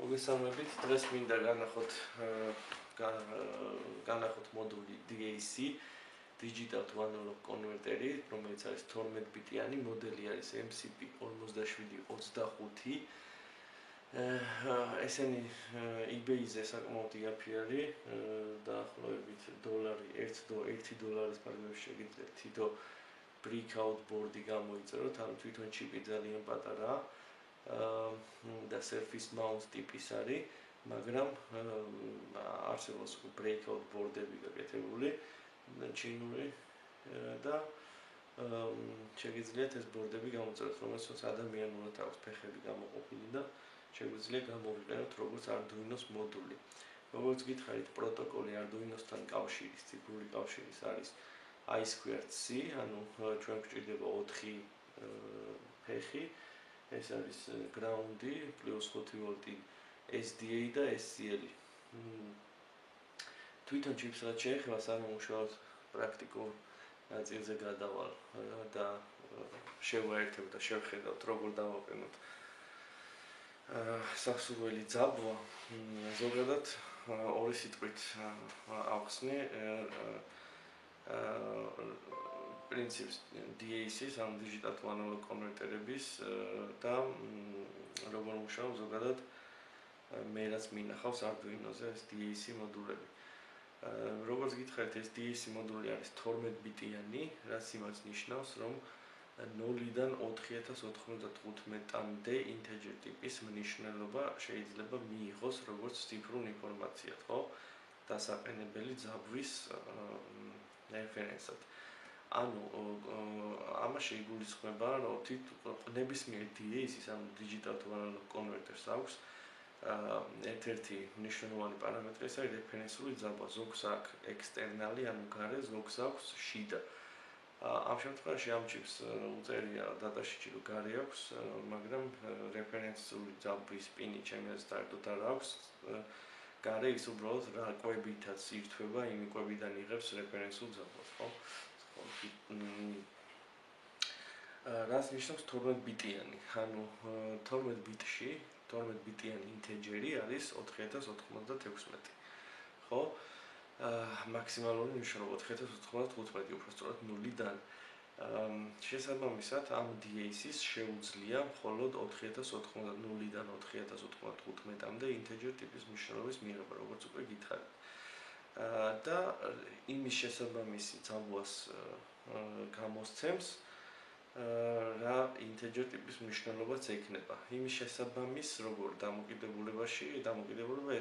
მოგესალმებით. დღეს მინდა განახოთ მოდული DAC Digital to Analog Converter-ი, რომელიც არის 12 ბიტიანი, მოდელი არის MCP4725. ესენი eBay-ზე საკმაოდ იაფი დაახლოებით $1 ფარგლებში შეგიძლიათ თითო breakout board-ი გამოიწეროთ, ანუ თვითონ ჩიპი ძალიან პატარაა. და surface mount ტიპის არის, მაგრამ არსებობს breakout board-ები გაკეთებული ჩინური და შეგიძლიათ ეს ბორდები გამოწეროთ, რომელსაც ადამიანურად აქვს ფეხები გამოყოფილი და შეგვიძლია გამოვიყენოთ როგორც Arduino-s მოდული. როგორც გითხარით, პროტოკოლი Arduino-სთან კავშირის, ციფრული კავშირის არის I2C, ანუ ჩვენ გვჭირდება 4 ფეხი. ეს არის ground-ი, +5 ვოლტი SDA და SCL. თვითონ ჩიპს რაც შეეხება, სამუშაოდ პრაქტიკულ ნაწილზე გადავალ და შევაერთებ და შევხედავთ, როგორ დავაყენოთ სასურველი ძაბვა. ზოგადად ორი სიტყვით ავხსნი პრინციპს DAC-ის, ანუ Digital to Analog Converter-ების და როგორ მუშაობს ზოგადად მე რაც მინახავს Arduino-ზე ეს DAC მოდულები. როგორც გითხარით, ეს DAC მოდული არის 12 ბიტიანი, რაც იმას ნიშნავს, რომ 0-დან 4095-მდე integer ტიპის მნიშვნელობა შეიძლება მიიღოს როგორც ციფრულ ინფორმაციად, ხო? დასაყენებელი ძაბვის რეფერენსად. ანუ ამაში იგულისხმება, რომ ნებისმიერ DAC-ის, ანუ Digital to Analog Converter-ს აქვს ერთ-ერთი მნიშვნელოვანი პარამეტრი, ეს არის რეფერენსული ძაბვა. ზოგს აქვს ექსტერნალი, ანუ გარე, ზოგს აქვს შიდა. ამ შემთხვევაში ამ ჩიპს უწერია დატაშიჩი, რომ გარე აქვს, მაგრამ რეფერენსული ძაბვის პინი ჩემს საერთოდ არ აქვს. გარე ის უბრალოდ რა კვებითაც ირთვება, იმ კვებიდან იღებს რეფერენსულ ძაბვას, ხო? რას ნიშნავს 12 ბიტიანი? ანუ 12 ბიტში 12 ბიტიანი ინტეჯერი არის 4096. ხო? მაქსიმალური მნიშვნელობა 4095, უბრალოდ 0-დან. შესაბამისად, ამ DAC-ს შეუძლია მხოლოდ 0-დან 4095-მდე ინტეჯერ ტიპის მნიშვნელობის მიღება, როგორც უკვე გითხარით. და იმის შესაბამისი ძაბვას გამოსცემს რა ინტეჯერ ტიპის მნიშვნელობაც ექნება. იმის შესაბამის როგორ დამოკიდებულება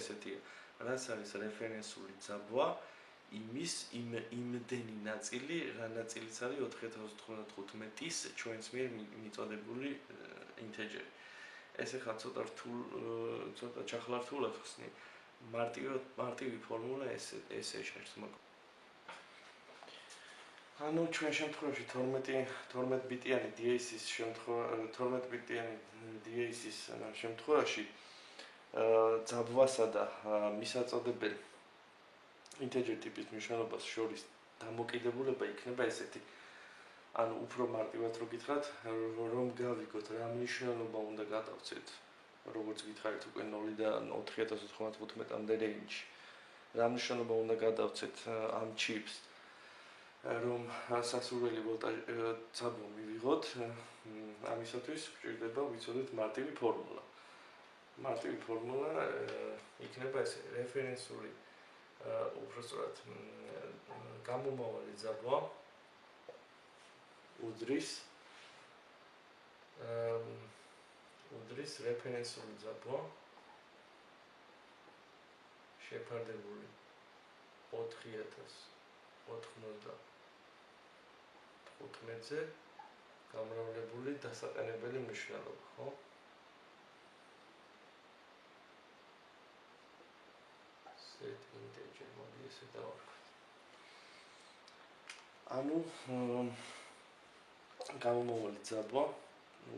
ესეთია. რაც არის რეფერენსული ძაბვა, იმის იმდენი ნაწილი, რა ნაწილიც არის 4095-ის ჩვენს მიერ მიწოდებული ინტეჯერი. ეს ახლა ცოტა ჩახლართულად ხსნი. მარტივი ფორმულა ესე ჟღერს, ანუ ჩვენ შემთხვევაში 12 ბიტიანი DAC-ის შემთხვევაში ძაბვასა და მისაწოდებელ ინტეჯერ ტიპის მნიშვნელობას შორის დამოკიდებულება იქნება ესეთი. ანუ უფრო მარტივად რო გითხრათ, რომ გავიგოთ რა მნიშვნელობა უნდა გადავცეთ, როგორც გითხარით უკვე 0-დან 4095-მდე რეინჯში. რა მნიშვნელობა უნდა გადავცეთ ამ ჩიპს, რომ სასურველი ძაბვა მივიღოთ, ამისათვის გვჭირდება ვიცოდეთ მარტივი ფორმულა. მარტივი ფორმულა იქნება ესე, რეფერენსული უბრალოდ გამომავალი ძაბვა უდრის რეფერენსული ძაბვა შეფარდებული 4095-ზე გამრავლებული დასაყენებელი მნიშვნელობა, ხო? set integer მოდი ესე დავარქვით. ანუ გამომავალი ძაბვა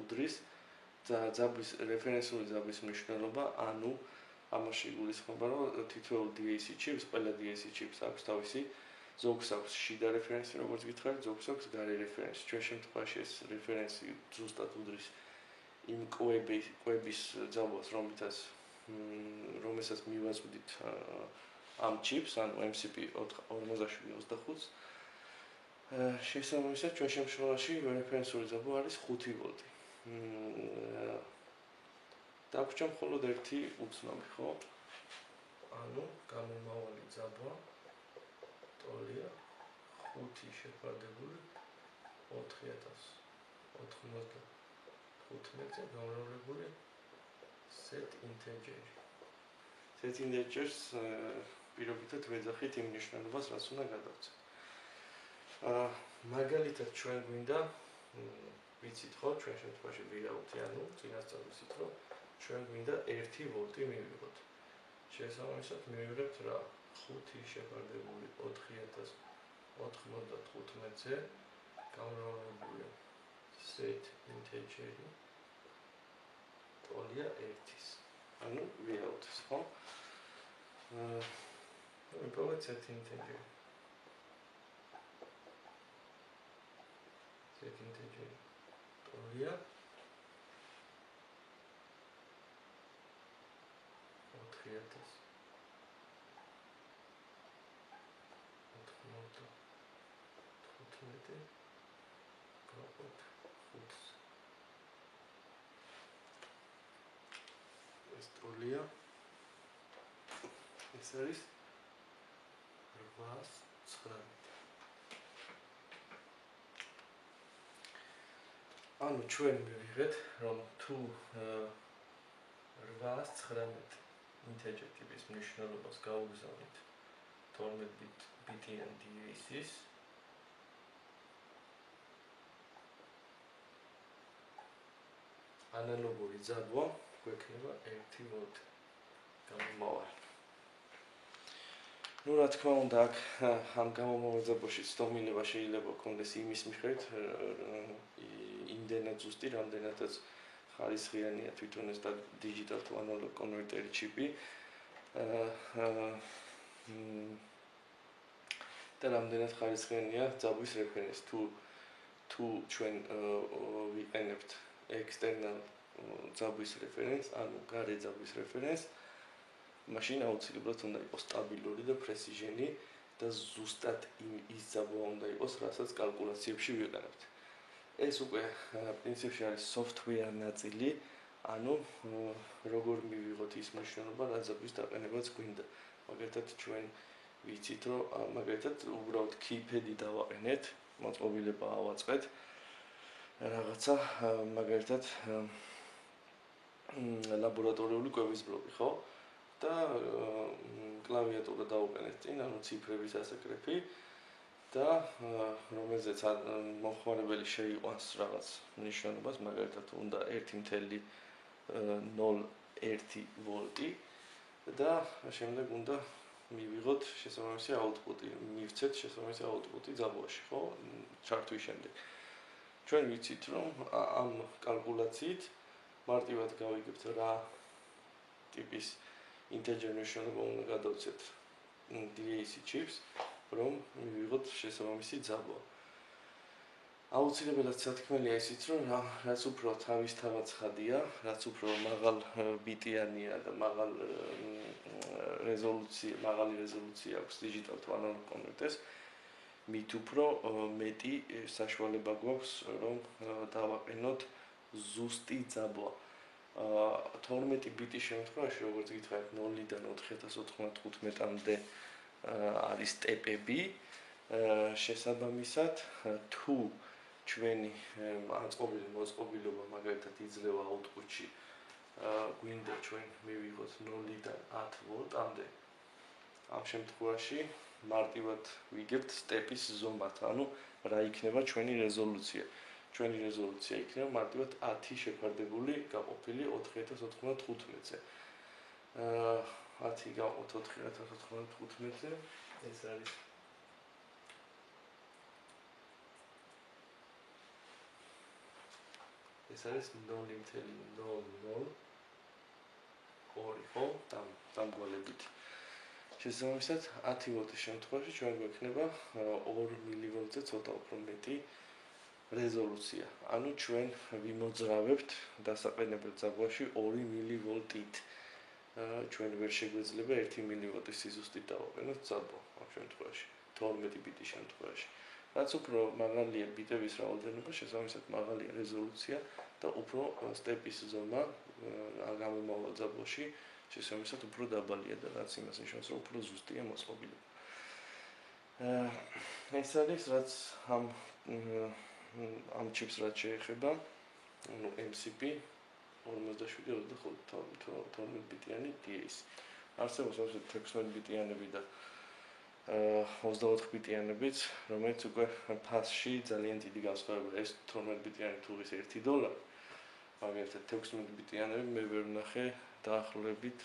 უდრის ძაბვის რეფერენსული ძაბვის მნიშვნელობა, ანუ ამაში იგულისხმება, რომ თითოეულ DAC ჩიპს, ყველა DAC ჩიპს აქვს თავისი ზოგს აქვს შიდა რეფერენსი, როგორც გითხარით, ზოგს აქვს გარე რეფერენსი. ჩვენ შემთხვევაში ეს რეფერენსი ზუსტად უდრის იმ კვების ძაბვას, რომლითაც რომელსაც მივაწვდით ამ ჩიპს, ანუ MCP 4725-ს, შესაბამისად ჩვენ შემთხვევაში რეფერენსული ძაბვა არის 5 ვოლტი. დაგვრჩა მხოლოდ ერთი უცნობი, ხო? ანუ გამომავალი ძაბვა ტოლია 5 შეფარდებული 4095-ზე გამრავლებული set integer. Set integers პირობითად ვეძახით იმ ნიშნულობას, რაც უნდა გადავცეთ. მაგალითად ჩვენ გვინდა ვიცით ხო, ჩვენ შემთხვევაში ვირავთ, ანუ წინასწარმისით რომ ჩვენ გვინდა 1 ვოლტი მივიღოთ. შესაბამისად მივიღებთ რა 5 შეფარდებული 4095-ზე გამრავლებული set integer ტოლია 1-ის. ანუ ვირავთ, ხო? მიპოვეთ set integer. Set integer ტოლია 4095 გაკეთოთ 5-ს. ეს ტოლია ეს არის 819. ანუ ჩვენ მივიღეთ რომ თუ 819 integer ტიპის მნიშვნელობას გავუგზავნით 12 ბიტიან DAC-ის ანალოგური ძაბვა გვექნება 1 ვოლტი გამომავალი. Ну, რა თქმა უნდა, აქ ამ გამომავალ ძაბვაშიც დომინება შეიძლება გქონდეს იმის მიხედვით, იმდენად ზუსტი, რამდენადაც ხარისხიანია თვითონ ეს digital to analog converter ჩიპი. და რამდენად ხარისხიანია ძაბვის რეფერენსი. თუ ჩვენ ვიყენებთ external ძაბვის რეფერენსს, ანუ გარე ძაბვის რეფერენსს, მაშინ აუცილებლად უნდა იყოს სტაბილური და პრესიჟენი და ზუსტად ის ძაბვა უნდა იყოს, რასაც კალკულაციებში ვიყენებთ. ეს უკვე პრინციპში არის software ნაწილი, ანუ როგორ მივიღოთ ის მნიშვნელობა, რა ძაბვის დაყენებაც გვინდა. მაგალითად ჩვენ ვიცით, რომ მაგალითად უბრალოდ keypad-ი დავაყენეთ, მოწყობილება ავაწყეთ. რაღაცა მაგალითად ლაბორატორიული კვების ბლოკი, ხო? და კლავიატურა დავუყენეთ წინ, ანუ ციფრების ასაკრეფი და რომელზეც მომხმარებელი შეიყვანს რაღაც მნიშვნელობას, მაგალითად უნდა 1.01 ვოლტი და შემდეგ უნდა მივიღოთ შესაბამისი აუტპუტი, მივცეთ შესაბამისი აუტპუტი ძაბვაში, ხო? ჩართვის შემდეგ. ჩვენ ვიცით, რომ ამ კალკულაციით მარტივად გავიგებთ რა ტიპის integer მნიშვნელობა უნდა გადავცეთ DAC chips, რომ მივიღოთ შესაბამისი ძაბვა. აუცილებლად სათქმელია ისიც, რომ რაც უფრო თავისთავად ცხადია, რაც უფრო მაღალ ბიტიანია და მაღალი რეზოლუცია აქვს digital to analog converters, მით უფრო მეტი საშუალება გვაქვს, რომ დავაყენოთ ზუსტი ძაბვა. 12 ბიტის შემთხვევაში, როგორც გითხარით, 0-დან 4095-მდე არის სტეპები. შესაბამისად, თუ ჩვენი მოწყობილობა მაგალითად იძლევა აუტპუტში, გვინდა ჩვენ მივიღოთ 0-დან 10 ვოლტამდე. ამ შემთხვევაში მარტივად ვიგებთ სტეპის ზომად, ანუ რა იქნება ჩვენი რეზოლუცია. ჩვენი რეზოლუცია იქნება მარტივად 10 შეფარდებული გაყოფილი 4095-ზე. 10 გაყოფით 4095-ზე, ეს არის ეს არის 0.00 ხო, დამგვალებით. შესაბამისად 10 ვოლტის შემთხვევაში ჩვენ გვექნება 2 მილივოლტზე ცოტა უფრო მეტი რეზოლუცია. ანუ ჩვენ ვიმოძრავებთ დასაყენებელ ძაბვაში 2 მილივოლტით. ჩვენ ვერ შეგვეძლება 1 მილივატის სიზუსტით დავაყენოთ ძაბვა ამ შემთხვევაში 12 ბიტის შემთხვევაში. რაც უფრო მაღალია ბიტების რაოდენობა, შესაბამისად მაღალია რეზოლუცია და უფრო სტეპის ზომა გამომავალ ძაბვაში შესაბამისად უფრო დაბალია და რაც იმას ნიშნავს, რომ უფრო ზუსტია მოწყობილება. ეს არის რაც ამ ჩიპს რაც შეეხება, ну MCP 47-25 ბიტიანი DAC. არსებობს 16 ბიტიანები და 24 ბიტიანებიც, რომელიც უკვე ფასში ძალიან დიდი განსხვავებაა. ეს 12 ბიტიანი თუ ის $1, მაგალითად 16 ბიტიანები მე ვერ ვნახე დაახლოებით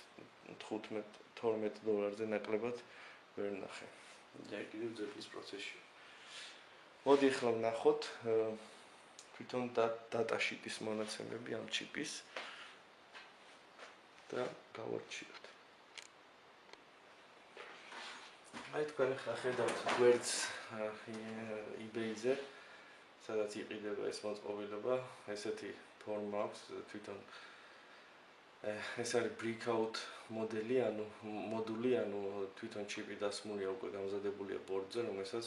$12-ზე ნაკლებად ვერ ვნახე. და კიდევ ძებნის პროცესში. მოდი ახლა ვნახოთ თვითონ დატაშიტის მონაცემები ამ ჩიპის და გავარჩიოთ. აი თქვენ ახლა ხედავთ გვერდს eBay-ზე, სადაც იყიდება ეს მოწყობილება, ესეთი ფორმა აქვს თვითონ ეს არის breakout მოდელი, ანუ მოდული, ანუ თვითონ ჩიპი დასმულია უკვე გამზადებულია ბორდზე, რომელსაც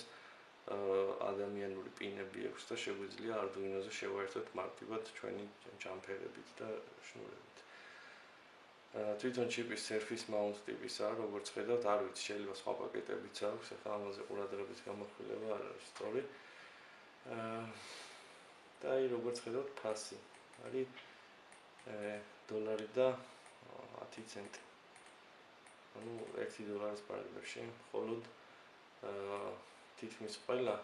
ადამიანური პინები აქვს და შეგვიძლია Arduino-ზე შევაერთოთ მარტივად ჩვენი ჯამპერებით და შნურებით. თვითონ ჩიპის surface mount ტიპისაა, როგორც ხედავთ, არ ვიცი, შეიძლება სხვა პაკეტებიც აქვს, ახლა ამაზე ყურადღების გამახვილება არ არის სწორი. და აი როგორც ხედავთ, ფასი არის $1.10. ანუ $1 პარალელში, მხოლოდ თითქმის ყველა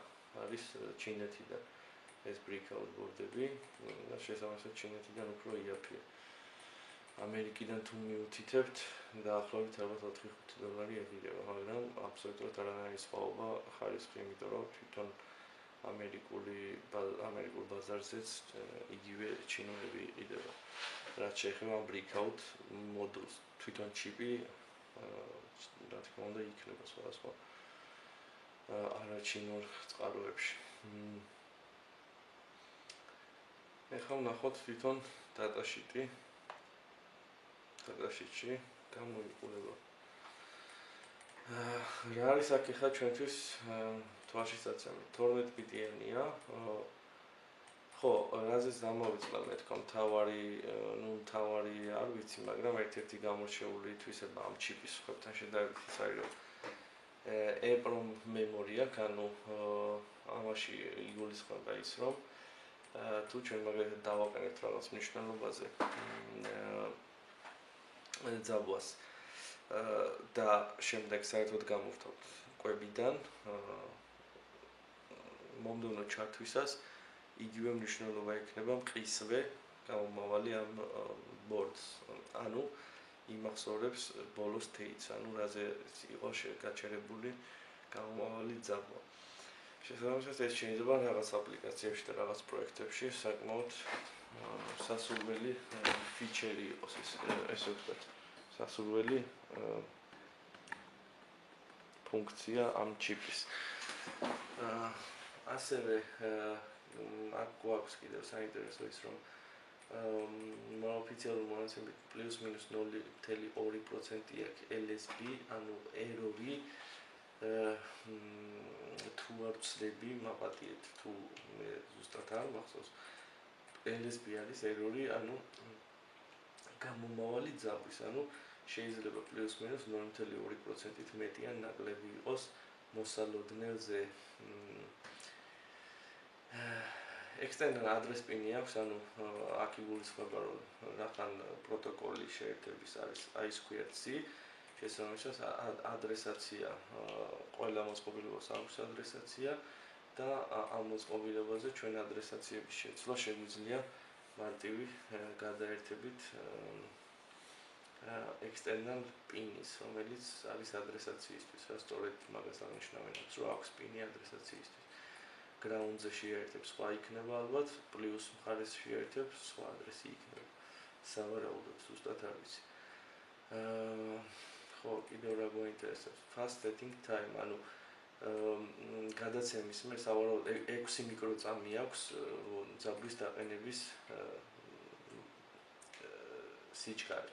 არის ჩინეთიდან ეს breakout ბორდები და შესაბამისად ჩინეთიდან უფრო იაფია. ამერიკიდან თუ მივუთითებთ, დაახლოებით $4-5 ეღირება, მაგრამ აბსოლუტურად არანაირი სხვაობა ხარისხი, იმიტომ რომ თვითონ ამერიკულ ბაზარზეც იგივე ჩინურები იყიდება. რაც შეეხება ამ breakout მოდულს, თვითონ ჩიპი რა თქმა უნდა იქნება სხვადასხვა არაჩინურ წყაროებში. ეხლა ვნახოთ თვითონ დატაშიტი. დატაშიტში გამოიყურება. რა არის აქ ახლა ჩვენთვის თვალშისაცემი 12 ბიტიანია. ხო, რაზეც დამოვიწყდა მე თქო თავარი არ ვიცი, მაგრამ ერთ-ერთი გამორჩეული თვისება ამ ჩიპის სხვებთან შედარებით ის არის, რომ EEPROM memory აქვს, ანუ ამაში იგულისხმება ის, რომ თუ ჩვენ მაგალითად დავაყენებთ რაღაც მნიშვნელობაზე ძაბვას და შემდეგ საერთოდ გამოვთავთ კვებიდან მომდევნო ჩართვისას იგივე მნიშვნელობა ექნება მყისვე გამომავალი ამ ბორდს, ანუ იმახსოვრებს ბოლოს თეიც, ანუ რაზე იყო გაჩერებული გამომავალი ძაბვა. შესაბამისად ეს შეიძლება რაღაც აპლიკაციებში და რაღაც პროექტებში საკმაოდ სასურველი ფიჩერი იყოს ესე ვთქვათ, სასურველი ფუნქცია ამ ჩიპის. ასევე აქ გვაქვს კიდევ საინტერესო ის, რომ ოფიციალურ მონაცემებით +-0.2% აქვს LSB, ანუ error-ი თუ არ ვცდები, მაპატიეთ, თუ მე ზუსტად არ მახსოვს. LSB არის error-ი, ანუ გამომავალი ძაბვის, ანუ შეიძლება +-0.2%-ით მეტი ან ნაკლები იყოს მოსალოდნელზე. external address pin-ი აქვს, ანუ აქ იგულისხმება, რომ რახან პროტოკოლი შეერთების არის I2C, შესაბამისად ადრესაცია ყველა მოწყობილებას აქვს ადრესაცია და ამ მოწყობილებაზე ჩვენ ადრესაციების შეცვლა შეგვიძლია მარტივი გადაერთებით external pin-ის, რომელიც არის ადრესაციისთვის, სწორედ მაგას აღნიშნავენ, რომ აქვს pin-ი ადრესაციისთვის. ground-ზე შეერთებს სხვა იქნება ალბათ, პლუს მხარეს შეერთებს სხვა ადრესი იქნება. სავარაუდოდ ზუსტად არ ვიცი. ხო, კიდევ რა გვაინტერესებს? Fast setting time, ანუ გადაცემის მე სავარაუდოდ 6 მიკროწამი აქვს ძაბვის დაყენების სიჩქარე.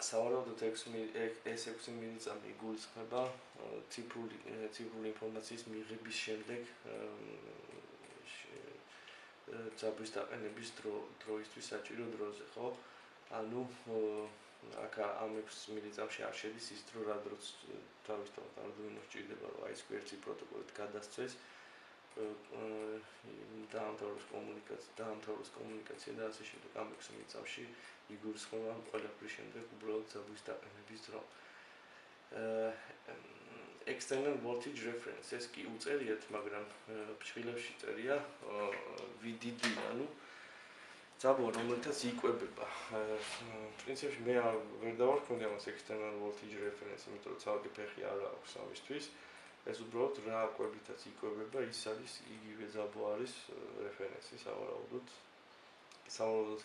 სავარაუდოდ ეს 6 მილიწამი იგულისხმება ციფრული ინფორმაციის მიღების შემდეგ ძაბვის დაყენების დროისთვის საჭირო დროზე, ხო? ანუ აქ ამ 6 მილიწამში არ შედის ის დრო, რა დროც თავისთავად Arduino სჭირდება, რომ აი ეს გვერდზე პროტოკოლით გადასცეს დაამთავროს კომუნიკაცია და ასე შემდეგ. ამ 6 მილიწამში იგულისხმება ყველაფრის შემდეგ უბრალოდ ძაბვის დაყენების დრო. External voltage reference ეს კი უწერიათ, მაგრამ ფრჩხილებში წერია VDD, ანუ ძაბვა, რომელთაც იკვებება. პრინციპში მე ვერ დავარქმევდი ამას external voltage reference, იმიტომ რომ ცალკე ფეხი არ აქვს ამისთვის. ეს უბრალოდ რა კვებითაც იკვებება, ის არის იგივე ძაბვა არის რეფერენსი სავარაუდოდ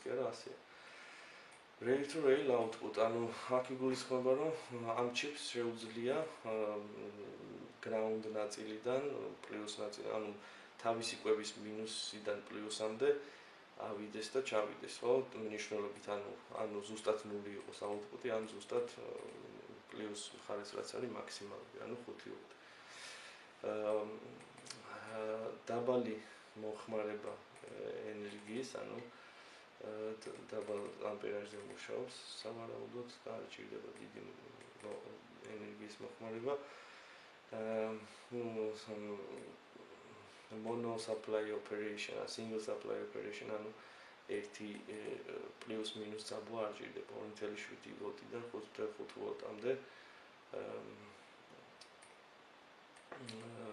კი არა ასეა. Rail to rail output, ანუ აქ იგულისხმება, რომ ამ chips შეუძლია ground ნაწილიდან პლუს ნაწილი, ანუ თავისი კვების მინუსიდან პლუსამდე ავიდეს და ჩავიდეს, ხო? მნიშვნელობით, ანუ ზუსტად 0 იყოს output-ი, ან ზუსტად პლუს მხარეს რაც არის მაქსიმალური, ანუ 5-ობით. დაბალი მოხმარება ენერგიის, ანუ დაბალ ამპერაჟზე მუშაობს, სავარაუდოდ და არ ჭირდება დიდი ენერგიის მოხმარება. Mono supply operation, single supply operation, ანუ ერთი პლუს მინუს ძაბვა არ ჭირდება 2.7 ვოლტიდან 5.5 ვოლტამდე.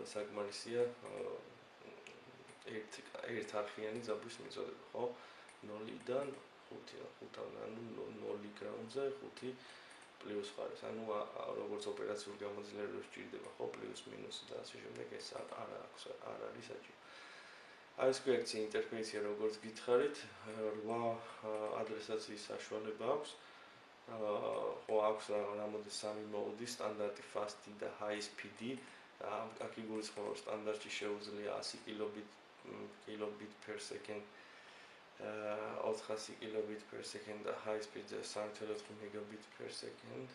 საკმარისია ერთარხიანი ძაბვის მიწოდება, ხო? 0-დან 5-მდე, ანუ 0 ground-ზე 5 პლუს ხარეს. ანუ როგორც ოპერაციულ გამოძლიერებას ჭირდება, ხო, პლუს მინუსი და ასე შემდეგ, ეს არ არის საჭირო. აი ეს გვერდზე ინტერფეისია, როგორც გითხარით, 8 ადრესაციის საშუალება აქვს. ხო, აქვს რამოდეს 3 მოუდი, სტანდარტი, fast და high speed. აქ იგულისხმება, რომ სტანდარტში შეუძლია 100 kilobit per second, 400 kilobit per second და high speed 3.4 megabit per second.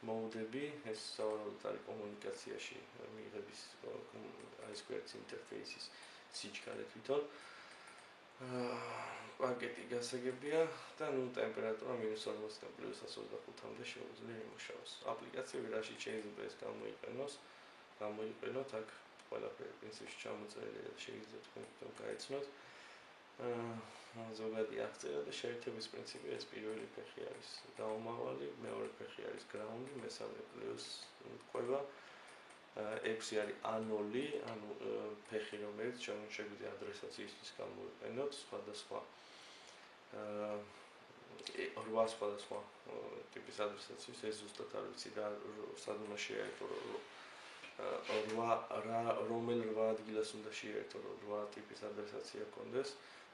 მოუდები, ეს სავარაუდოდ არის კომუნიკაციაში მიღების აი ეს გვერდის ინტერფეისის სიჩქარე თვითონ. პაკეტი გასაგებია და ტემპერატურა -40-დან +125-მდე შეუძლია იმუშაოს. აპლიკაციები რაშიც შეიძლება ეს გამოიყენოთ, აქ ყველაფერი პრინციპში ჩამოწერილია და შეიძლება თქვენ გაიცნოთ. ზოგადი აღწერა და შეერთების პრინციპი ეს პირველი ფეხი არის დაუმავალი, მეორე ფეხი არის ground-ი, მესამე პლუს ყვება. 6 არის A0, ანუ ფეხი, რომელიც შეგვიძლია ადრესაციისთვის გამოიყენოთ, სხვადასხვა 8 სხვადასხვა ტიპის ადრესაციის, ეს ზუსტად არ ვიცი და სად უნდა შეერთო, რომელ 8 ადგილას უნდა შეერთო, 8 ტიპის ადრესაცია გქონდეს,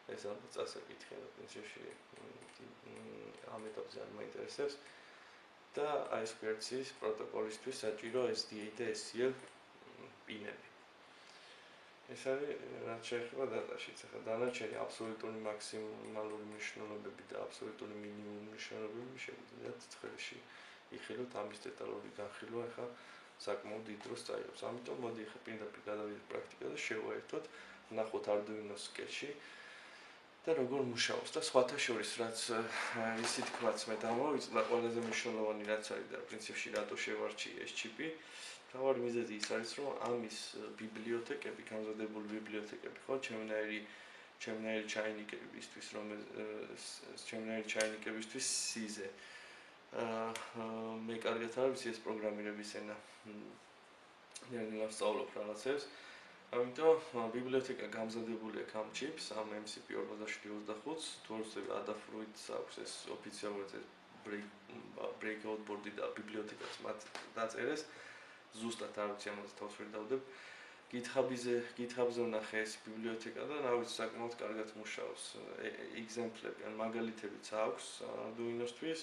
ეს ალბათ წასაკითხია და პრინციპში ამ ეტაპზე არ მაინტერესებს. და აი ეს გვერდის პროტოკოლისთვის საჭირო SDA და SCL პინები. ეს არის რაც შეეხება დატაშიც. ახლა დანარჩენი აბსოლუტური მაქსიმალური მნიშვნელობები და აბსოლუტური მინიმუმ მნიშვნელობები შეგვიძლია ცხრილში იხილოთ, ამის დეტალური განხილვა ახლა საკმაოდ დიდ დროს წაიღებს. ამიტომ მოდი ახლა პირდაპირ გადავიდეთ პრაქტიკაზე, შევაერთოთ, ვნახოთ Arduino sketch-ი და როგორ მუშაობს და სხვათა შორის რაც ისი თქვაც მე დამოვიწყდა ყველაზე მნიშვნელოვანი რაც არის და პრინციპში რატო შევარჩიე ეს ჩიპი. თავარი მიზეზი ის არის, რომ ამის ბიბლიოთეკები, გამზადებული ბიბლიოთეკები, ხო, ჩემნაირი ჩაინიკებისთვის, C-ზე. მე კარგად არ ვიცი ეს პროგრამირების ენა. ნერგილავს სწავლობ რაღაცებს. ამიტომ ბიბლიოთეკა გამზადებული აქვს ამ ჩიპს, ამ MCP4725-ს, თორსები Adafruit აქვს ეს ოფიციალურად breakout board-ი და ბიბლიოთეკაც მათ დაწერეს. ზუსტად არ ვიცი ამაზე თავს ვერ დავდებ. GitHub-ზე ვნახე ეს ბიბლიოთეკა და რა ვიცი საკმაოდ კარგად მუშაობს. ეგზემპლები, ან მაგალითებიც აქვს Arduino-თვის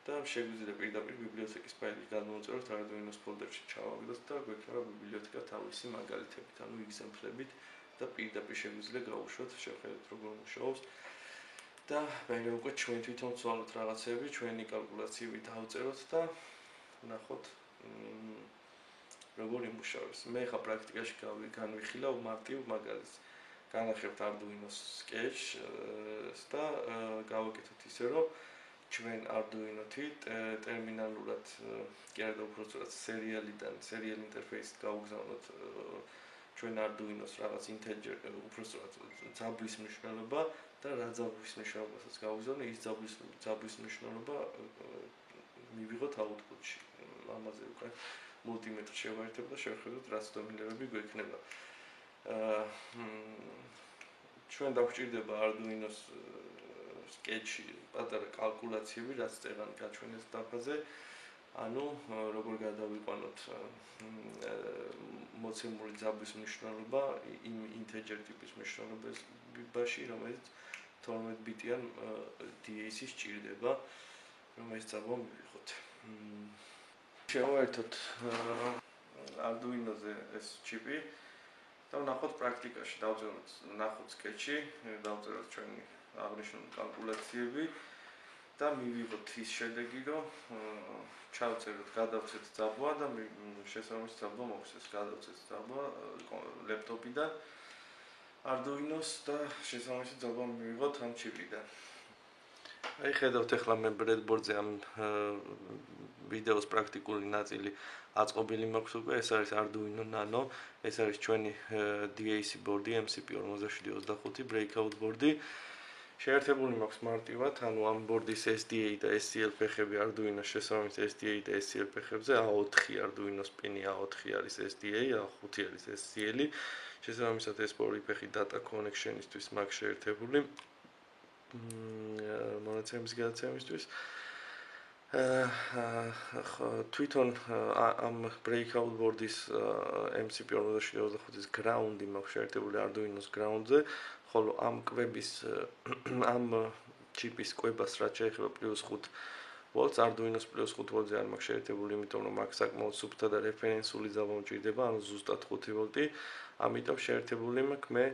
და შეგვიძლია პირდაპირ ბიბლიოთეკის ფაილი გადმოვწეროთ Arduino-s ფოლდერში ჩავაგდოთ და გვექნება ბიბლიოთეკა თავისი მაგალითებით, ანუ ეგზემპლებით და პირდაპირ შეგვიძლია გავუშვათ, შევხედოთ როგორ მუშაობს. და მე უკვე ჩვენ თვითონ ვცვალოთ რაღაცები, ჩვენი კალკულაციები დავწეროთ და ვნახოთ როგორ იმუშავებს. მე ხა პრაქტიკაში განვიხილავ მარტივ მაგალითს. განახებთ Arduino-ს Sketch-ს და გავაკეთოთ ისე, რომ ჩვენ Arduino-თი ტერმინალურად კი არა უბრალოდ სერიალიდან, სერიალ ინტერფეისით გავგზავნოთ ჩვენ Arduino-ს რაღაც integer უბრალოდ ძაბვის მნიშვნელობა და რა ძაბვის მნიშვნელობასაც გავგზავნე, ის ძაბვის მნიშვნელობა მივიღოთ output-ში. ამაზე უკვე multimeter შევაერთებ და შევხედოთ რაც დომინირებები გვექნება. ჩვენ დაგვჭირდება Arduino-ს Sketch-ში პატარა კალკულაციები, რაც წერან გაჩვენეს დაფაზე. ანუ როგორ გადავიყვანოთ მოცემული ძაბვის მნიშვნელობა იმ integer ტიპის მნიშვნელობებში, რომელიც 12 ბიტიან DAC-ს ჭირდება, რომელიც ძაბვა მივიღოთ. შევაერთოთ Arduino-ზე ეს ჩიპი და ვნახოთ პრაქტიკაში, ნახოთ Sketch-ი, დავწეროთ ჩვენი აღნიშნული კალკულაციები და მივიღოთ ის შედეგი, რომ ჩავწეროთ, გადავცეთ ძაბვა და შესაბამისი ძაბვა მოგვცეს, გადავცეთ ძაბვა ლეპტოპიდან Arduino-ს და შესაბამისი ძაბვა მივიღოთ ამ ჩიპიდან. აი ხედავთ ახლა მე breadboard-ზე ამ ვიდეოს პრაქტიკული ნაწილი აწყობილი მაქვს უკვე, ეს არის Arduino Nano, ეს არის ჩვენი DAC ბორდი MCP4725 breakout ბორდი. შეერთებული მაქვს მარტივად, ანუ ამ ბორდის SDA და SCL ფეხები Arduino-ს შესაბამისი SDA და SCL ფეხებზე, A4 Arduino-ს პინი A4 არის SDA, A5 არის SCL. შესაბამისად ეს ორი ფეხი data connection-ისთვის მაქვს შეერთებული. მონაცემის გადაცემისთვის. თვითონ ამ breakout board-ის MCP4725-ის ground-ი მაქვს შეერთებული Arduino-ს ground-ზე, ხოლო ამ კვების ამ ჩიპის კვებას რაც შეეხება +5 ვოლტს, Arduino-ს +5 ვოლტზე არ მაქვს შეერთებული, იმიტომ რომ აქ საკმაოდ სუფთა და რეფერენსული ძაბვა მჭირდება, ანუ ზუსტად 5 ვოლტი. ამიტომ შეერთებული მაქვს მე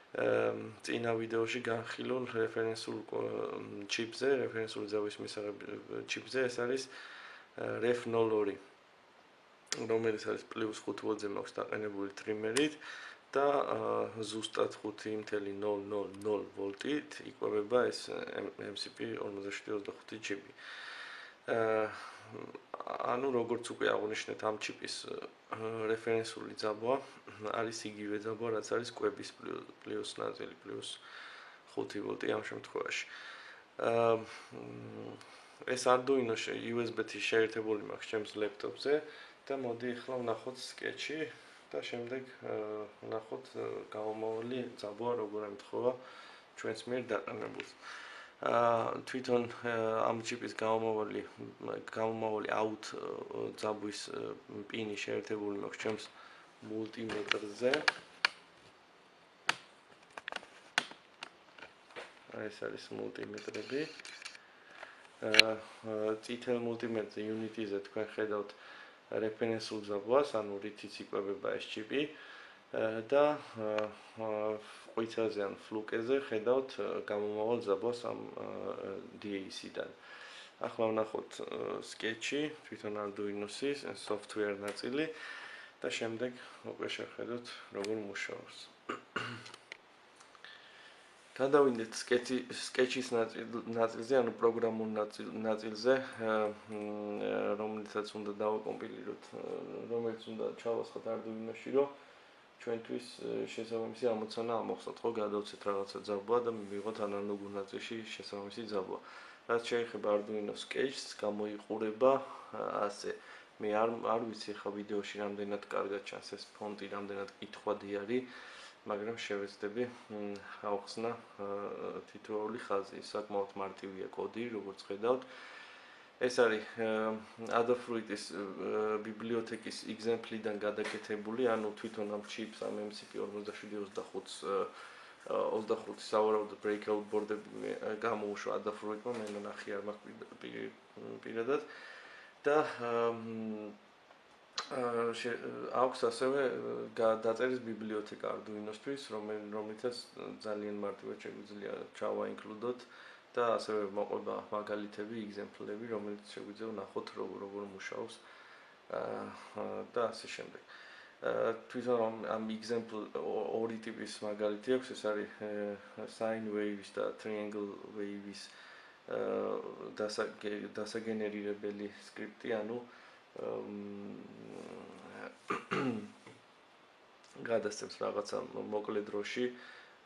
წინა ვიდეოში განხილულ რეფერენსულ ჩიპზე, რეფერენსული ძაბვის მისაღებ ჩიპზე, ეს არის Ref02, რომელიც არის +5 ვოლტზე მაქვს დაყენებული ტრიმერით და ზუსტად 5.000 ვოლტით იკვებება ეს MCP4725 ჩიპი. ანუ როგორც უკვე აღნიშნეთ, ამ ჩიპის რეფერენსული ძაბვა არის იგივე ძაბვა, რაც არის კვების პლუს ნაწილი, +5 ვოლტი ამ შემთხვევაში. ეს Arduino-ში USB-ით შეერთებული მაქვს ჩემს ლეპტოპზე და მოდი ახლა ვნახოთ Sketch-ი და შემდეგ ვნახოთ გამომავალი ძაბვა როგორ ემთხვევა ჩვენს მიერ დაყენებულს. თვითონ ამ ჩიპის გამომავალი out ძაბვის პინი შეერთებული მაქვს ჩემს multimeter-ზე. ეს არის multimeter-ები. წითელ multimeter-ზე Unity-ზე თქვენ ხედავთ რეფერენსულ ძაბვას, ანუ რითიც იკვებება ეს ჩიპი და ყვითელზე ან ფლუკეზე ხედავთ გამომავალ ძაბვას ამ DAC-დან. ახლა ვნახოთ Sketch-ი, თვითონ Arduino-ის software ნაწილი და შემდეგ უკვე შევხედოთ როგორ მუშაობს. გადავიდეთ Sketch-ის ნაწილზე, ანუ პროგრამულ ნაწილზე, რომელსაც უნდა დავაკომპილიროთ, რომელიც უნდა ჩავასხოთ Arduino-ში, რომ ჩვენთვის შესაბამისი ამოცანა ამოხსნათ, ხო, გადავცეთ რაღაცა ძაბვა და მივიღოთ ანალოგურ ნაწილში შესაბამისი ძაბვა. რაც შეეხება Arduino Sketch-ს, გამოიყურება ასე. მე არ ვიცი ხა ვიდეოში რამდენად კარგად ჩანს ეს ფონტი, რამდენად კითხვადი არის, მაგრამ შევეცდები ავხსნა თითოეული ხაზი. საკმაოდ მარტივია კოდი, როგორც ხედავთ. ეს არის Adafruit-ის ბიბლიოთეკის example-დან გადაკეთებული, ანუ თვითონ ამ chips ამ MCP4725-ს 25 სავარაუდო breakout board-ები გამოუშვა Adafruit-მა, მე ნახე არ მაქვს პირადად და აქვს ასევე დაწერის ბიბლიოთეკა Arduino-სთვის, რომელიცაც ძალიან მარტივად შეგვიძლია ჩავაინკლუდოთ და და ასევე მოყვება მაგალითები, ეგზემპლები, რომელიც შეგვიძლია ვნახოთ როგორ მუშაობს და ასე შემდეგ. თვითონ ამ example ორი ტიპის მაგალითი აქვს, ეს არის sine waves და triangle waves დასაგენერირებელი სკრიპტი, ანუ გადასცემს რაღაცა მოკლე დროში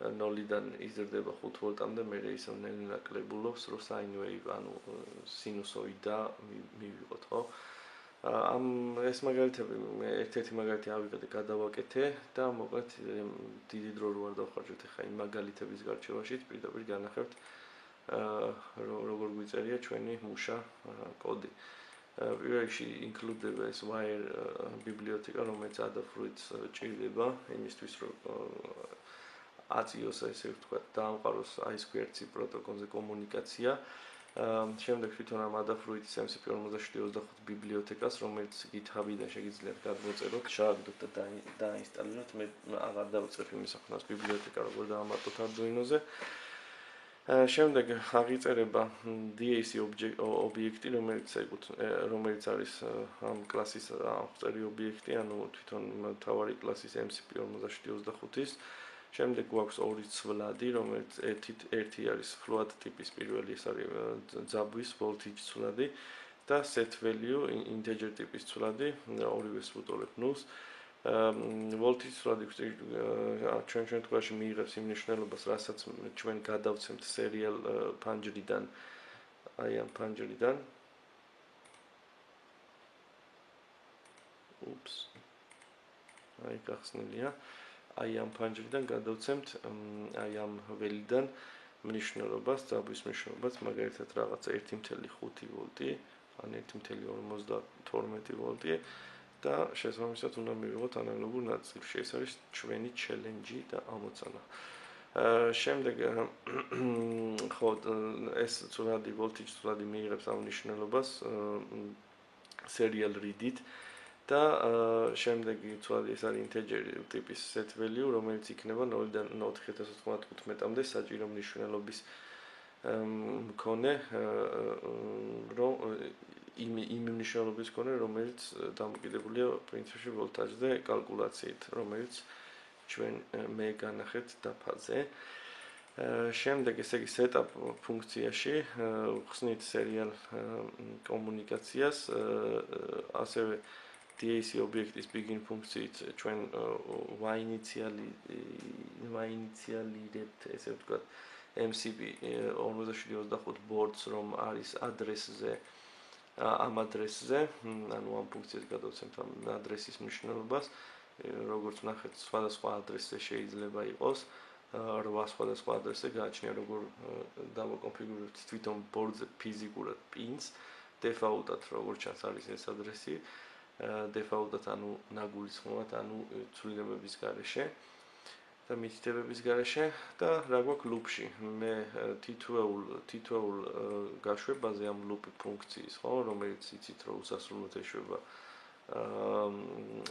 0-დან იზრდება 5 ვოლტამდე, მე ისევ ნაკლებულობს, რომ sine wave, ანუ სინუსოიდა მივიღოთ, ხო? ეს მაგალითები ერთ-ერთი მაგალითი ავიღეთ და გადავაკეთე და მოკლედ დიდი დრო რო არ დავხარჯოთ ახლა იმ მაგალითების გარჩევაში, პირდაპირ განახებთ როგორ გვიწერია ჩვენი მუშა კოდი. პირველ რიგში ინკლუდდება ეს wire ბიბლიოთეკა, რომელიც ადაფრუით ჭირდება იმისთვის, რომ აწიოს ესე ვთქვათ, დაამყაროს აი ეს QRC პროტოკოლზე კომუნიკაცია. შემდეგ თვითონ ამ adafruit-ის MCP4725 ბიბლიოთეკას, რომელიც GitHub-დან შეგიძლიათ გადმოწეროთ, ჩააგდოთ და დაინსტალიროთ. მე აღარ დავიწყებ იმის ახსნას ბიბლიოთეკა როგორ დაამატოთ Arduino-ზე. შემდეგ აღიწერება DAC ობიექტი, რომელიც არის ამ კლასის აღწერი ობიექტი, ანუ თვითონ მთავარი კლასის MCP4725-ის. შემდეგ გვაქვს ორი ცვლადი, რომელიც ერთი არის float ტიპის პირველი, ეს არის ძაბვის voltage ცვლადი და set value integer ტიპის ცვლადი, ორივეს ვუტოლებ ნულს. voltage ცვლადი ჩვენ შემთხვევაში მიიღებს იმ ნიშნულობას, რასაც ჩვენ გადავცემთ serial ფანჯრიდან, აი ამ ფანჯრიდან. აი გახსნილია. აი ამ ფანჯრიდან გადავცემთ აი ამ ველიდან მნიშვნელობას, ძაბვის მნიშვნელობას, მაგალითად რაღაცა 1.5 ვოლტი, ან 1.52 ვოლტი და შესაბამისად უნდა მივიღოთ ანალოგურ ნაწილში. ეს არის ჩვენი ჩელენჯი და ამოცანა. შემდეგ ხო ეს ცვლადი voltage ცვლადი მიიღებს ამ მნიშვნელობას serial read-ით და შემდეგი ცვლადი ეს არის integer ტიპის set value, რომელიც იქნება 0-დან 4095-მდე საჭირო მნიშვნელობის მქონე, რომ იმ მნიშვნელობის მქონე, რომელიც დამოკიდებულია პრინციპში ვოლტაჟზე კალკულაციით, რომელიც ჩვენ მე განახეთ დაფაზე. შემდეგ ესე იგი setup ფუნქციაში ხსნით serial კომუნიკაციას, ასევე DAC ობიექტის begin ფუნქციით ჩვენ ვაინიციალირებთ, ესე ვთქვათ, MCP4725 boards, რომ არის ადრესზე, ამ ადრესზე, ანუ ამ ფუნქციას გადავცემთ ამ ადრესის მნიშვნელობას, როგორც ვნახეთ, სხვადასხვა ადრესზე შეიძლება იყოს, 8 სხვადასხვა ადრესზე გააჩნია, როგორ დავაკონფიგურებთ თვითონ board-ზე ფიზიკურად pins, default-ად როგორც ჩანს არის ეს ადრესი. default-ად, ანუ ნაგულისხმობად, ანუ ცვლილებების გარეშე და მითითებების გარეშე და რა გვაქვს loop-ში. მე თითოეულ გაშვებაზე ამ loop ფუნქციის, ხო, რომელიც იცით, რომ უსასრულოდ ეშვება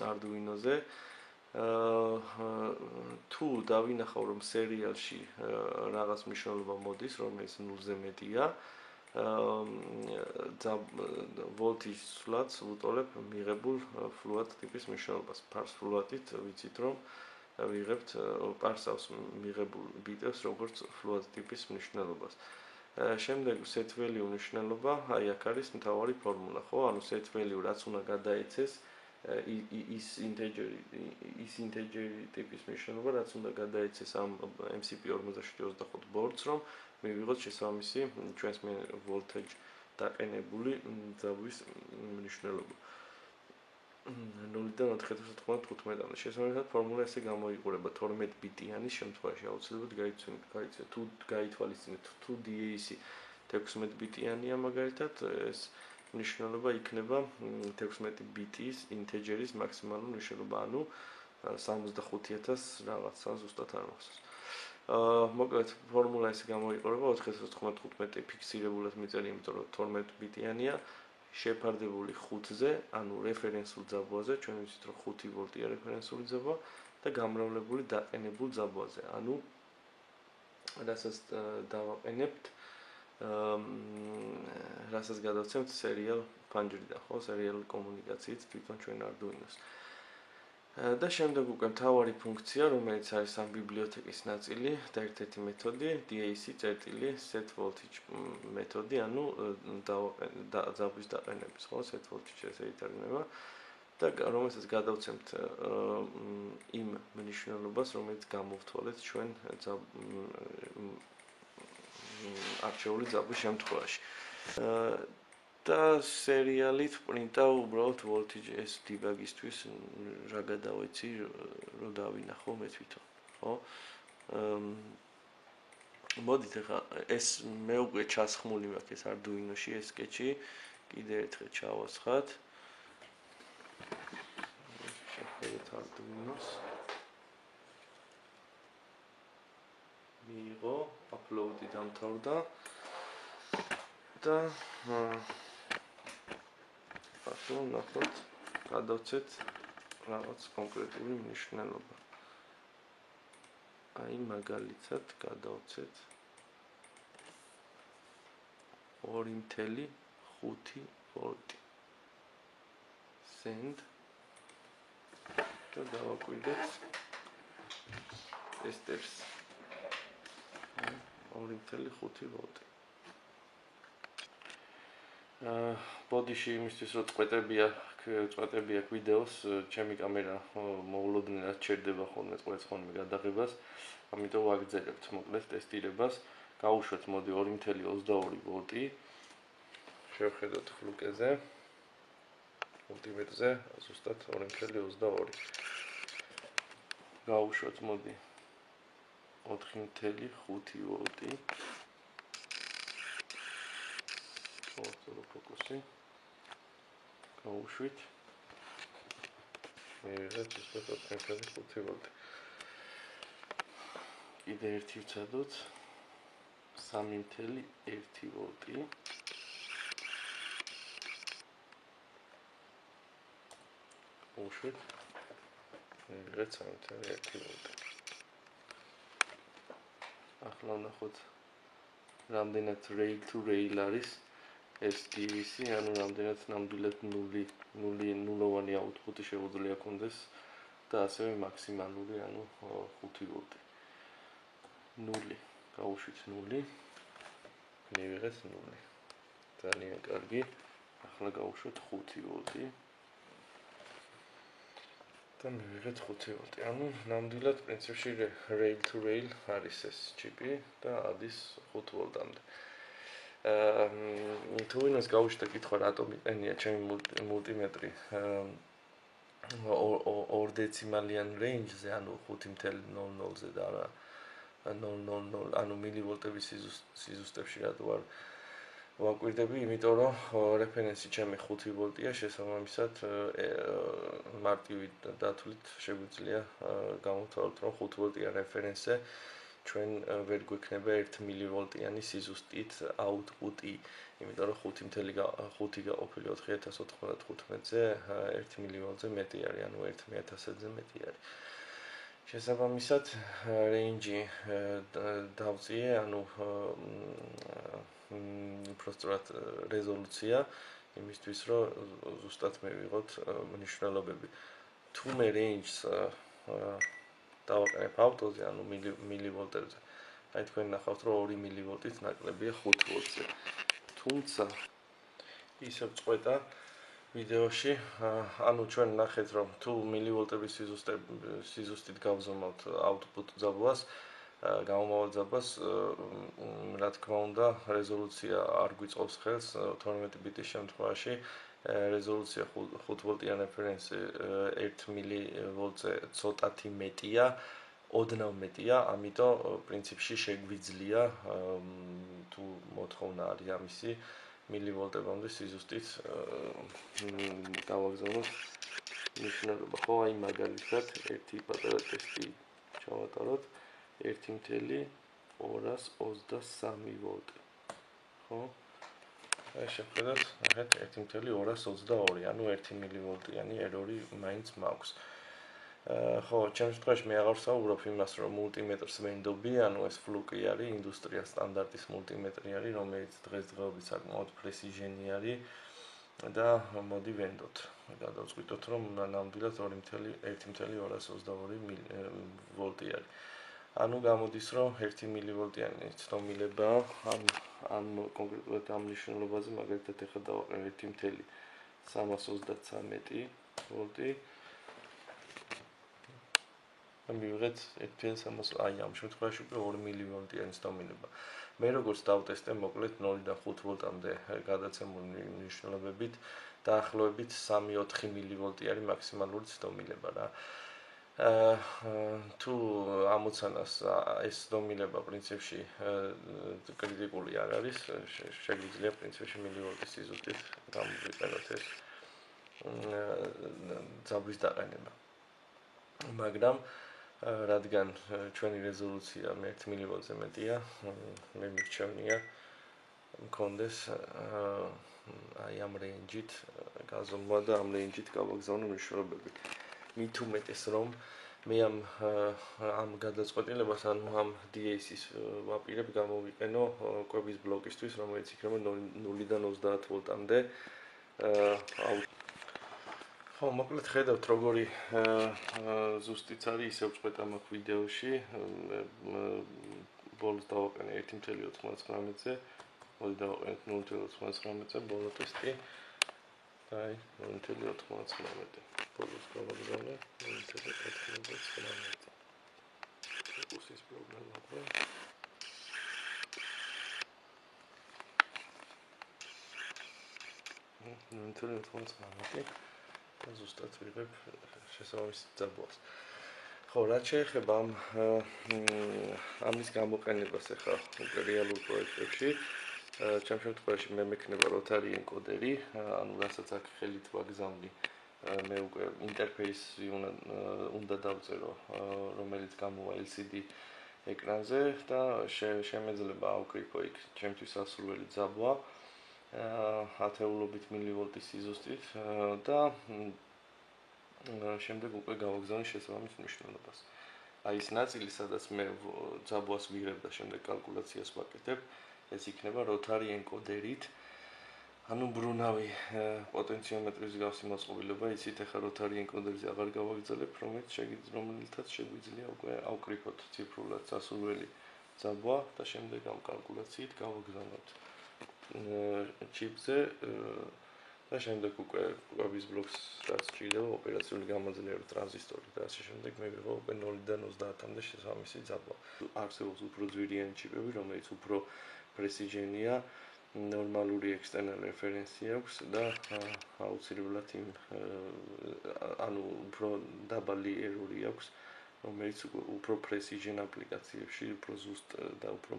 Arduino-ზე. თუ დავინახავ, რომ სერიალში რაღაც მნიშვნელობა მოდის, რომელიც 0-ზე მეტია, voltage ცვლადს ვუტოლებ მიღებულ float ტიპის მნიშვნელობას. Parse float-ით ვიცით, რომ ვიღებთ parse-ავს მიღებულ ბიტებს როგორც float ტიპის მნიშვნელობას. შემდეგ set value მნიშვნელობა, აი აქ არის მთავარი ფორმულა, ხო? ანუ set value რაც უნდა გადაეცეს ის integer ტიპის მნიშვნელობა, რაც უნდა გადაეცეს ამ MCP4725 boards, რომ მივიღოთ შესაბამისი ჩვენს voltage დაყენებული ძაბვის მნიშვნელობა. 0-დან 495-მდე. შესაბამისად ფორმულა ესე გამოიყურება 12 ბიტიანი შემთხვევაში აუცილებლად გაიცნეთ. თუ გაითვალისწინეთ, თუ DAC 16 ბიტიანია მაგალითად, ეს მნიშვნელობა იქნება 16 ბიტის ინტეჯერის მაქსიმალური მნიშვნელობა, ანუ 65000 რაღაცა ზუსტად არ მახსოვს. მოკლედ ფორმულა ესე გამოიყურება 495 ფიქსირებულად მიწერია, იმიტომ რომ 12 ბიტიანია, შეფარდებული 5-ზე, ანუ რეფერენსულ ძაბვაზე, ჩვენ ვიცით რომ 5 ვოლტია რეფერენსული ძაბვა და გამრავლებული დაყენებულ ძაბვაზე, ანუ რასაც დავაყენებთ რასაც გადავცემთ სერიალ ფანჯრიდან, ხო, სერიალ კომუნიკაციით თვითონ ჩვენ Arduino-ს. და შემდეგ უკვე მთავარი ფუნქცია, რომელიც არის ამ ბიბლიოთეკის ნაწილი და ერთ-ერთი მეთოდი DAC-set voltage მეთოდი, ანუ ძაბვის დაყენების, ხო, set voltage ესე ითარგმნება და რომელსაც გადავცემთ იმ მნიშვნელობას, რომელიც გამოვთვალეთ ჩვენ არჩეული ძაბვის შემთხვევაში. და სერიალით პრინტავ უბრალოდ voltage ეს დებაგისთვის რა გადავეცი, რომ დავინახო მე თვითონ, ხო? მოდით ახლა ეს მე უკვე ჩასხმული მაქვს ეს Arduino-ში ეს sketch-ი, კიდე ერთხელ ჩავასხათ. შეხედეთ Arduino-ს. მიიღო, upload-ი დამთავრდა. და ახლა ნახოთ, გადავცეთ რაღაც კონკრეტული მნიშვნელობა. აი მაგალითად გადავცეთ 2.5 ვოლტი. Send და დავაკვირდეთ testers 2.5 ვოლტი. ბოდიში იმისთვის რომ წვეტებია ვიდეოს, ჩემი კამერა მოულოდნელად ჩერდება ხოლმე წვეთს გადაღებას, ამიტომ ვაგრძელებთ მოკლედ ტესტირებას. გავუშვეთ მოდი 2.22 ვოლტი. შევხედოთ ფლუკეზე. მულტიმეტრზე ზუსტად 2.22. გავუშვეთ მოდი 4.5 ვოლტი. ფოკუსი. გავუშვით. მივიღეთ ზუსტად 4.5 ვოლტი. კიდე ერთი ვცადოთ 3.1 ვოლტი. გავუშვით. მივიღეთ 3.1 ვოლტი. ახლა ნახოთ რამდენად rail to rail არის ეს DAC, ანუ რამდენად ნამდვილად ნულოვანი აუთპუტი შეუძლია კონდეს და ასევე მაქსიმალური, ანუ 5 ვოლტი. 0. გავუშვით 0. მივიღეთ 0. ძალიან კარგი. ახლა გავუშვით 5 ვოლტი. და მივიღეთ 5 ვოლტი. ანუ ნამდვილად პრინციპში rail to rail არის ეს ჩიპი და ადის 5 ვოლტამდე. თუ ვინმეს გაუჩნდა კითხვა რატომ იყენია ჩემი მულტიმეტრი 2 დეციმალიან რეინჯზე, ანუ 5.00-ზე და არა 0.00, ანუ მილივოლტების სიზუსტეში რატო არ ვაკვირდები, იმიტომ რომ რეფერენსი ჩემი 5 ვოლტია, შესაბამისად მარტივი დათვლით შეგვიძლია გამოვთვალოთ, რომ 5 ვოლტია რეფერენსზე ჩვენ ვერ გვექნება 1 მილივოლტიანი სიზუსტით აუთპუტი, იმიტომ რომ 5.5 გაყოფილი 4095-ზე 1 მილივოლტზე მეტი არის, ანუ 1000-ზე მეტი არის. შესაბამისად რეინჯი დავწიე, ანუ უბრალოდ რეზოლუცია იმისთვის, რომ ზუსტად მივიღოთ მნიშვნელობები. თუ მე რეინჯს დავაყენებ ავტოზე, ანუ მილივოლტებზე. აი თქვენ ნახავთ, რომ 2 მილივოლტით ნაკლებია 5 ვოლტზე. თუმცა ისევ წყვეტა ვიდეოში, ანუ ჩვენ ნახეთ, რომ თუ მილივოლტების სიზუსტით გავზომავთ აუთპუტ ძაბვას, გამომავალ ძაბვას, რა თქმა უნდა, რეზოლუცია არ გვიწყობს ხელს 12 ბიტის შემთხვევაში. რეზოლუცია 5 ვოლტიან რეფერენსი 1 მილივოლტზე ცოტათი მეტია, ოდნავ მეტია, ამიტომ პრინციპში შეგვიძლია თუ მოთხოვნა არის ამისი მილივოლტებამდე სიზუსტით გავაგზავნოთ მნიშვნელობა. ხო, აი მაგალითად ერთი პატარა ტესტი ჩავატაროთ 1.223 ვოლტი. ხო? აი შეხედოთ, ნახეთ 1.222, ანუ 1 მილივოლტიანი ერორი მაინც მაქვს. ხო, ჩემს შემთხვევაში მე აღარ ვსაუბრობ იმას, რომ მულტიმეტრს ვენდობი, ანუ ეს ფლუკი არის, ინდუსტრია სტანდარტის მულტიმეტრი არის, რომელიც დღესდღეობით საკმაოდ პრესიჟენი არის და მოდი ვენდოთ. გადავწყვიტოთ, რომ ნამდვილად 1.222 ვოლტი არის. ანუ გამოდის, რომ 1 მილივოლტიანი ცდომილება ამ კონკრეტულად ამ მნიშვნელობაზე მაგალითად ეხლა დავაყენე 1.333 ვოლტი. მივიღეთ 1.300, აი ამ შემთხვევაში უკვე 2 მილივოლტიანი ცდომილება. მე როგორც დავტესტე, მოკლედ 0-დან 5 ვოლტამდე გადაცემული მნიშვნელობებით დაახლოებით 3-4 მილივოლტი არის მაქსიმალური ცდომილება რა. თუ ამოცანას ეს ცდომილება პრინციპში კრიტიკული არ არის, შეგვიძლია პრინციპში მილივოლტის სიზუსტით გამოვიყენოთ ეს ძაბვის დაყენება. მაგრამ რადგან ჩვენი რეზოლუცია 1 მილივოლტზე მეტია, მე მირჩევნია მქონდეს აი ამ რეინჯით გაზომვა და ამ რეინჯით გავაგზავნო მნიშვნელობები. მით უმეტეს რომ მე ამ გადაწყვეტილებას ანუ ამ DAC-ის ვაპირებ გამოვიყენო კვების ბლოკისთვის, რომელიც იქნება 0-დან 30 ვოლტამდე. ხო, მოკლედ ხედავთ როგორი ზუსტიც არის, ისევ წყვეტა მაქვს ვიდეოში. ბოლოს დავაყენე 1.99-ზე, მოდი დავაყენეთ 0.99-ზე, ბოლო ტესტი. აი, 0.99. ბოლოს გავაგზავნე 0.99. უსის პრობლემა ყო. ზუსტად ვიღებ შესაბამის ძაბულს. ხო, რაც შეეხება ამის გამოყენებას ახლა რეალურ პროექტებში, ჩემს შემთხვევაში მე მექნება როტარი ენკოდერი, ანუ რასაც აქ ხელით ვაგზავნი, მე უკვე ინტერფეისი უნდა დავწერო, რომელიც გამოვა LCD ეკრანზე და შემეძლება ავკრიფო იქ ჩემთვის ასურველი ძაბვა. ათეულობით მილივოლტის სიზუსტით და შემდეგ უკვე გავაგზავნე შესაბამის მნიშვნელობას. აი ეს ნაწილი, სადაც მე ძაბვას ვიღებ და შემდეგ კალკულაციას ვაკეთებ, ეს იქნება როტარი ენკოდერით. ანუ ბრუნავი პოტენციომეტრის გავსი მოწყობილობა, იცით, ახლა როტარი ენკოდერზე აღარ გავაგრძელებ, რომელთაც შეგვიძლია უკვე ავკრიფოთ ციფრულად სასურველი ძაბვა და შემდეგ ამ კალკულაციით გავაგზავნოთ ჩიპზე და შემდეგ უკვე კვების ბლოკს რაც ჭირდება ოპერაციული გამაძლიერებელი ტრანზისტორი და ასე შემდეგ მე ვიღო უკვე 0-დან 30-მდე შესაბამისი ძაბვა. არსებობს უფრო ძვირიანი ჩიპები, რომელიც უფრო პრესიჟენია, ნორმალური ექსტერნალ რეფერენსი აქვს და აუცილებლად ანუ უფრო დაბალი ერორი აქვს, რომელიც უფრო პრესიჟენ აპლიკაციებში, უფრო ზუსტ და უფრო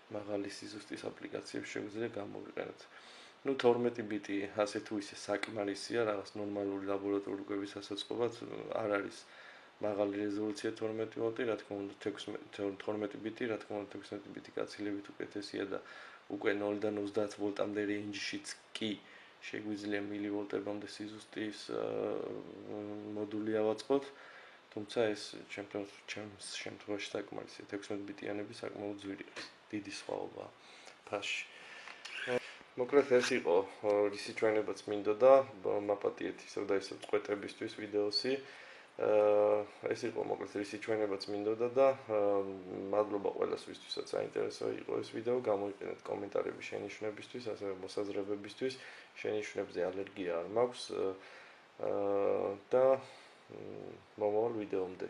მაღალი სიზუსტის აპლიკაციებში შეგვიძლია გამოვიყენოთ. 12 ბიტი ასე თუ ისე საკმარისია, რაღაც ნორმალური ლაბორატორიული კვების სასაწყობად არ არის მაღალი რეზოლუცია 12 ვოლტი, რა თქმა უნდა 12 ბიტი, რა თქმა უნდა 16 ბიტი გაცილებით უკეთესია და უკვე 0-დან 30 ვოლტამდე რეინჯშიც კი შეგვიძლია მილივოლტებამდე სიზუსტის მოდული ავაწყოთ, თუმცა ეს ჩემს შემთხვევაში საკმარისია, 16 ბიტიანები საკმაოდ ძვირია, დიდი სხვაობაა ფასში. მოკლედ ეს იყო რისი ჩვენებაც მინდოდა, მაპატიეთ ისევ და ისევ წყვეტებისთვის ვიდეოსი. ეს იყო მოკლედ რისი ჩვენებაც მინდოდა და მადლობა ყველას ვისთვისაც საინტერესო იყო ეს ვიდეო, გამოიყენეთ კომენტარები შენიშვნებისთვის, ასევე მოსაზრებებისთვის. შენიშვნებზე ალერგია არ მაქვს და მომავალ ვიდეომდე